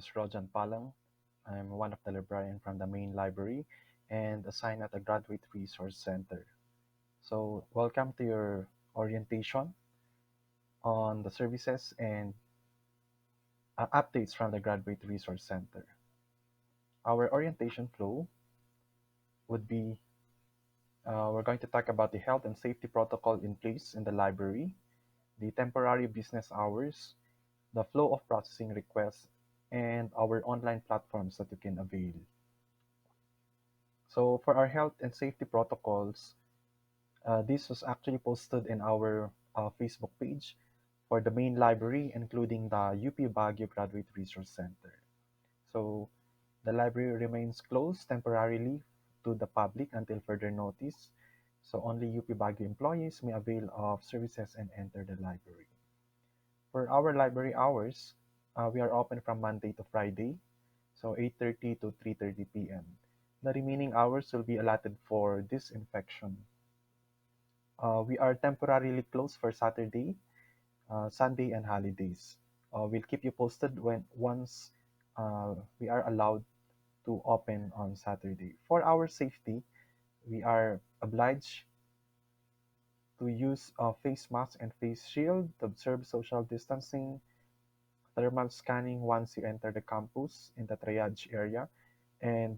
is Rojan Palang. I'm one of the librarian from the main library and assigned at the Graduate Resource Center. So, welcome to your orientation on the services and updates from the Graduate Resource Center. Our orientation flow would be we're going to talk about the health and safety protocol in place in the library, the temporary business hours, the flow of processing requests, and our online platforms that you can avail. So for our health and safety protocols, this was actually posted in our Facebook page for the main library, including the UP Baguio Graduate Resource Center. So the library remains closed temporarily to the public until further notice. So only UP Baguio employees may avail of services and enter the library. For our library hours, we are open from Monday to Friday, so 8:30 to 3:30 p.m. The remaining hours will be allotted for disinfection. We are temporarily closed for Saturday, Sunday, and holidays. We'll keep you posted when once we are allowed to open on Saturday. For our safety, we are obliged to use a face mask and face shield, to observe social distancing, thermal scanning once you enter the campus in the triage area, and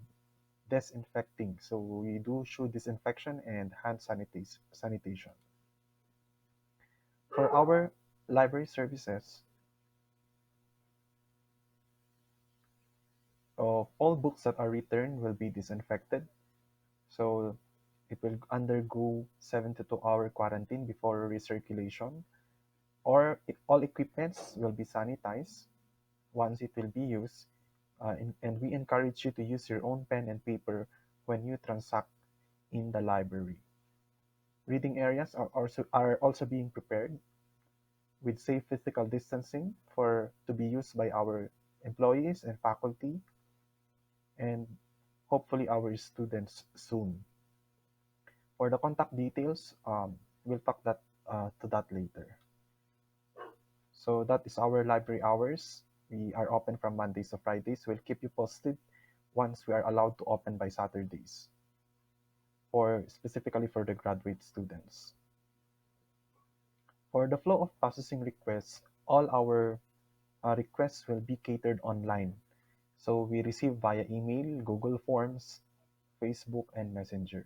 disinfecting. So we do shoe disinfection and hand sanitation. For our library services, all books that are returned will be disinfected. So it will undergo 72-hour quarantine before recirculation, or all equipments will be sanitized once it will be used. And we encourage you to use your own pen and paper when you transact in the library. Reading areas are also being prepared with safe physical distancing for to be used by our employees and faculty, and hopefully our students soon. For the contact details, we'll talk to that later. So that is our library hours. We are open from Mondays to Fridays. We'll keep you posted once we are allowed to open by Saturdays, or specifically for the graduate students. For the flow of processing requests, all our requests will be catered online. So we receive via email, Google Forms, Facebook, and Messenger.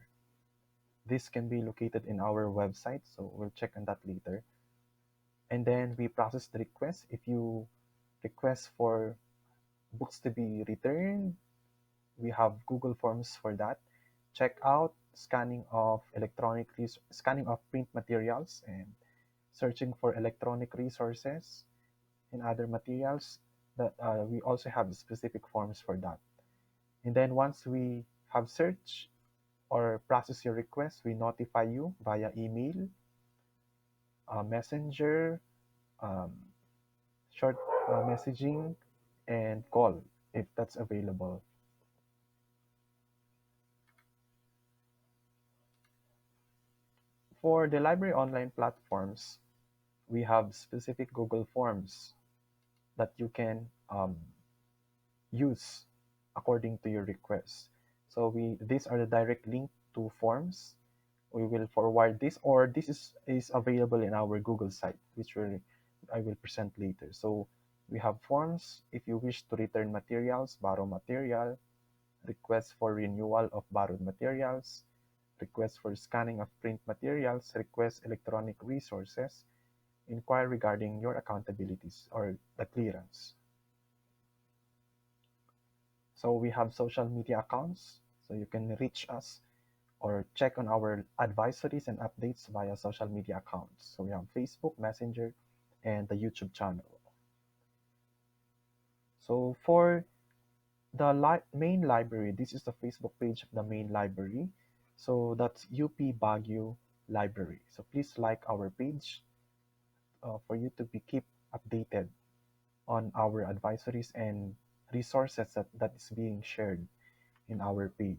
This can be located in our website, so we'll check on that later. And then we process the request. If you request for books to be returned, we have Google Forms for that. Checkout, scanning of print materials, and searching for electronic resources and other materials. That we also have specific forms for that. And then once we have searched or process your request, we notify you via email, messenger, um, short messaging, and call if that's available. For the library online platforms, we have specific Google Forms that you can use according to your request. So these are the direct link to forms. We will forward this, or this is available in our Google site, which I will present later. So we have forms if you wish to return materials, borrow material, request for renewal of borrowed materials, request for scanning of print materials, request electronic resources, inquire regarding your accountabilities or the clearance. So we have social media accounts, so you can reach us or check on our advisories and updates via social media accounts. So we have Facebook, Messenger, and the YouTube channel. So for the main library, this is the Facebook page of the main library. So that's UP Baguio Library. So please like our page for you to be keep updated on our advisories and resources that is being shared in our page.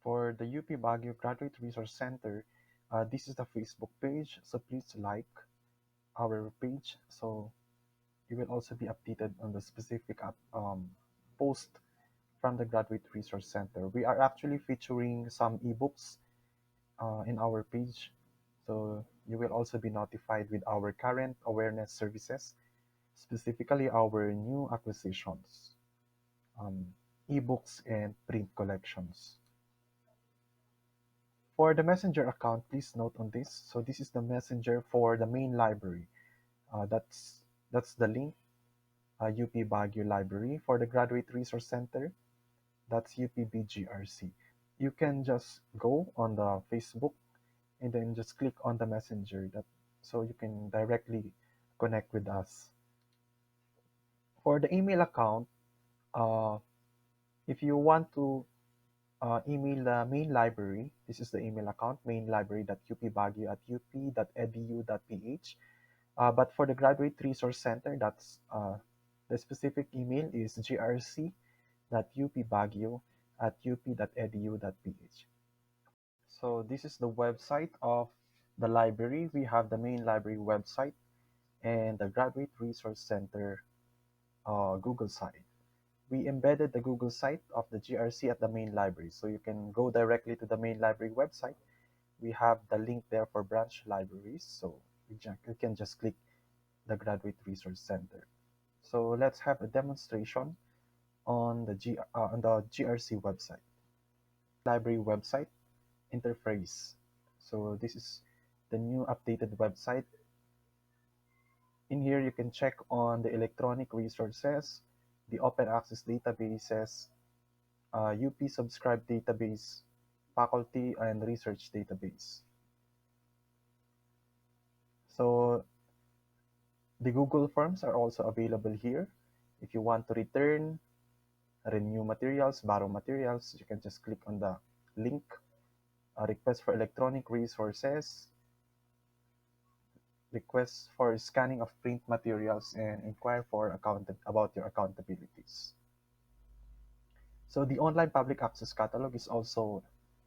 For the UP Baguio Graduate Resource Center, this is the Facebook page. So please like our page so You will also be updated on the specific post from the Graduate Resource Center. We are actually featuring some ebooks in our page, so you will also be notified with our current awareness services, specifically our new acquisitions, um, ebooks and print collections. For the Messenger account, please note on this. So this is the Messenger for the main library. That's the link, UP Baguio Library. For the Graduate Resource Center, that's UPB GRC. You can just go on the Facebook and then just click on the Messenger that so you can directly connect with us. For the email account, uh, if you want to email the main library, this is the email account, mainlibrary.upbagyo at up.edu.ph. But for the Graduate Resource Center, that's the specific email is grc.upbagyo at up.edu.ph. So this is the website of the library. We have the main library website and the Graduate Resource Center Google site. We embedded the Google site of the GRC at the main library, so you can go directly to the main library website. We have the link there for branch libraries, so you can just click the Graduate Resource Center. So let's have a demonstration on the GRC website. Library website interface. So this is the new updated website. In here, you can check on the electronic resources, the open access databases, UP subscribed database, faculty and research database. So the Google Forms are also available here. If you want to return, renew materials, borrow materials, you can just click on the link, request for electronic resources, request for scanning of print materials, and inquire for about your accountabilities. So the online public access catalog is also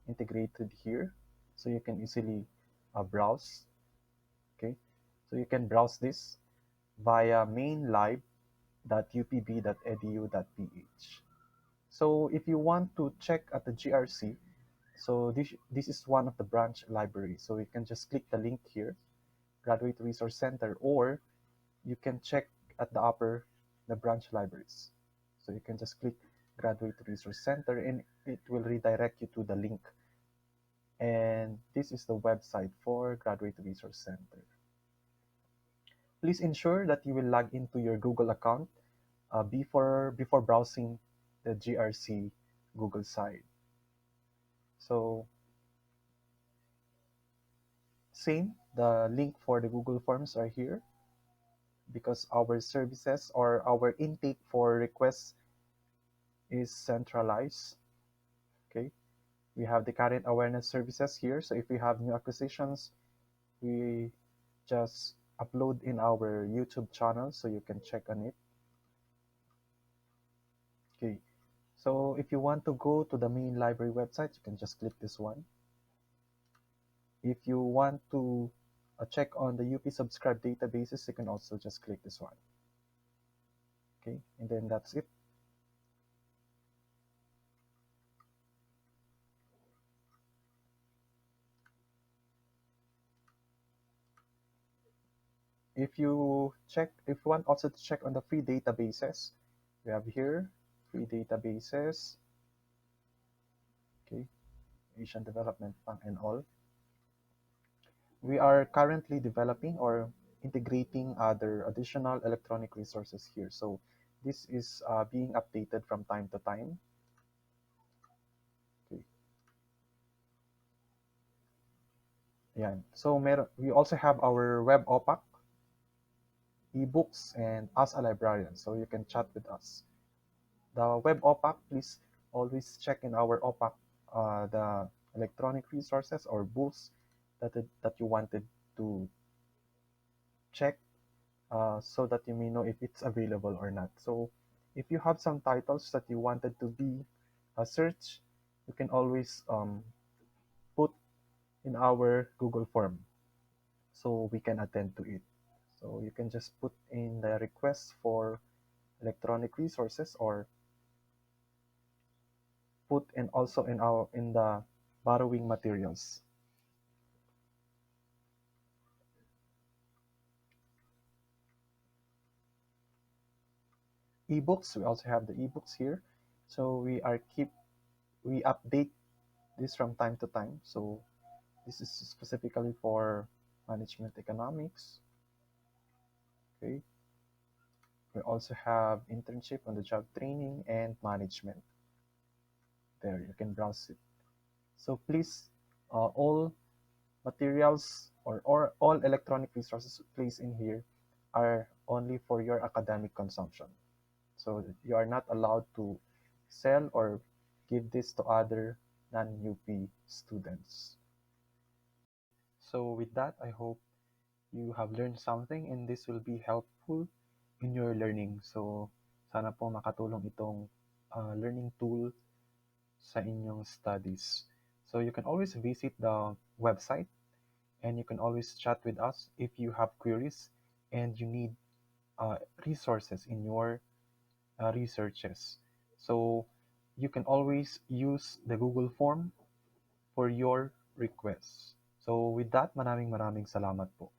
integrated here, so you can easily browse. Okay, so you can browse this via mainlib.upb.edu.ph. So if you want to check at the GRC, so this is one of the branch libraries. So you can just click the link here, Graduate Resource Center, or you can check at the upper the branch libraries. So you can just click Graduate Resource Center and it will redirect you to the link. And this is the website for Graduate Resource Center. Please ensure that you will log into your Google account before browsing the GRC Google site. So same, the link for the Google Forms are here because our services or our intake for requests is centralized. Okay, we have the current awareness services here. So if we have new acquisitions, we just upload in our YouTube channel so you can check on it. Okay, so if you want to go to the main library website, you can just click this one. If you want to check on the UP subscribed databases, you can also just click this one. Okay, and then that's it. If you want also to check on the free databases, we have here free databases. Okay, Asian Development Bank and all. We are currently developing or integrating other additional electronic resources here. So this is being updated from time to time. Okay. Yeah. So we also have our web OPAC, ebooks, and as a librarian. So you can chat with us. The web OPAC, please always check in our OPAC the electronic resources or books that you wanted to check so that you may know if it's available or not. So if you have some titles that you wanted to be searched, you can always put in our Google form so we can attend to it. So you can just put in the request for electronic resources or put in also in the borrowing materials. Ebooks, we also have the ebooks here. So we update this from time to time. So this is specifically for management economics. Okay. We also have internship on the job training and management. There, you can browse it. So please, all materials or all electronic resources placed in here are only for your academic consumption. So you are not allowed to sell or give this to other non-UP students. So with that, I hope you have learned something and this will be helpful in your learning. So sana po makatulong itong learning tool sa inyong studies. So you can always visit the website and you can always chat with us if you have queries and you need resources in your researches. So you can always use the Google form for your requests. So with that, maraming salamat po.